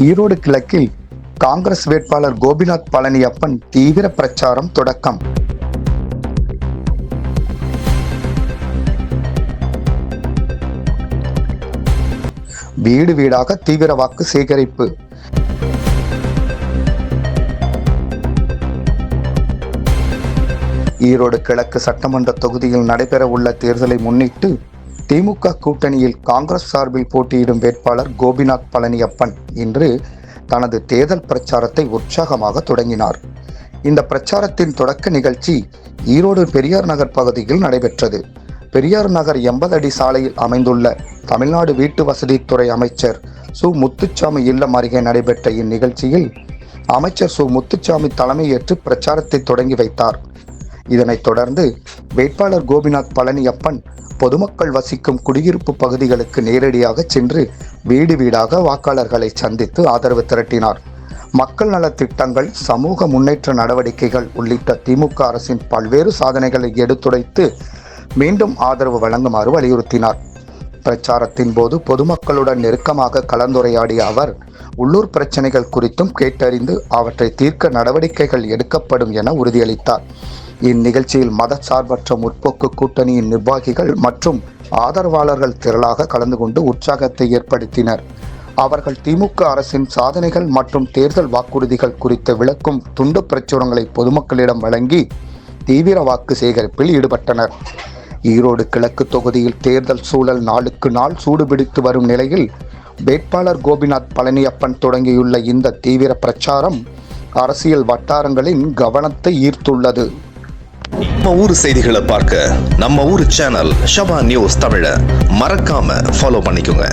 ஈரோடு கிழக்கில் காங்கிரஸ் வேட்பாளர் கோபிநாத் பழனியப்பன் தீவிர பிரச்சாரம் தொடக்கம். வீடு வீடாக தீவிர வாக்கு சேகரிப்பு. ஈரோடு கிழக்கு சட்டமன்ற தொகுதியில் நடைபெற உள்ள தேர்தலை முன்னிட்டு திமுக கூட்டணியில் காங்கிரஸ் சார்பில் போட்டியிடும் வேட்பாளர் கோபிநாத் பழனியப்பன் இன்று தனது தேர்தல் பிரச்சாரத்தை உற்சாகமாக தொடங்கினார். இந்த பிரச்சாரத்தின் தொடக்க நிகழ்ச்சி ஈரோடு பெரியார் நகர் பகுதியில் நடைபெற்றது. பெரியார் நகர் 80 அடி சாலையில் அமைந்துள்ள தமிழ்நாடு வீட்டு வசதித்துறை அமைச்சர் சு முத்துச்சாமி இல்லம் அருகே நடைபெற்ற இந்நிகழ்ச்சியில் அமைச்சர் சு முத்துச்சாமி தலைமையேற்று பிரச்சாரத்தை தொடங்கி வைத்தார். இதனைத் தொடர்ந்து வேட்பாளர் கோபிநாத் பழனியப்பன் பொதுமக்கள் வசிக்கும் குடியிருப்பு பகுதிகளுக்கு நேரடியாக சென்று வீடு வீடாக வாக்காளர்களை சந்தித்து ஆதரவு திரட்டினார். மக்கள் நலத் திட்டங்கள், சமூக முன்னேற்ற நடவடிக்கைகள் உள்ளிட்ட திமுக அரசின் பல்வேறு சாதனைகளை எடுத்துரைத்து மீண்டும் ஆதரவு வழங்குமாறு வலியுறுத்தினார். பிரச்சாரத்தின் போது பொதுமக்களுடன் நெருக்கமாக கலந்துரையாடிய அவர் உள்ளூர் பிரச்சனைகள் குறித்தும் கேட்டறிந்து அவற்றை தீர்க்க நடவடிக்கைகள் எடுக்கப்படும் என உறுதியளித்தார். இந்நிகழ்ச்சியில் மதசார்பற்ற முற்போக்கு கூட்டணியின் நிர்வாகிகள் மற்றும் ஆதரவாளர்கள் திரளாக கலந்து கொண்டு உற்சாகத்தை ஏற்படுத்தினர். அவர்கள் திமுக அரசின் சாதனைகள் மற்றும் தேர்தல் வாக்குறுதிகள் குறித்து விளக்கும் துண்டு பிரச்சுரங்களை பொதுமக்களிடம் வழங்கி தீவிர வாக்கு சேகரிப்பில் ஈடுபட்டனர். ஈரோடு கிழக்கு தொகுதியில் தேர்தல் சூழல் நாளுக்கு நாள் சூடுபிடித்து வரும் நிலையில் வேட்பாளர் கோபிநாத் பழனியப்பன் தொடங்கியுள்ள இந்த தீவிர பிரச்சாரம் அரசியல் வட்டாரங்களின் கவனத்தை ஈர்த்துள்ளது. நம்ம ஊர் செய்திகளை பார்க்க நம்ம ஊர் சேனல் ஷபா நியூஸ் தமிழை மறக்காம ஃபாலோ பண்ணிக்கோங்க.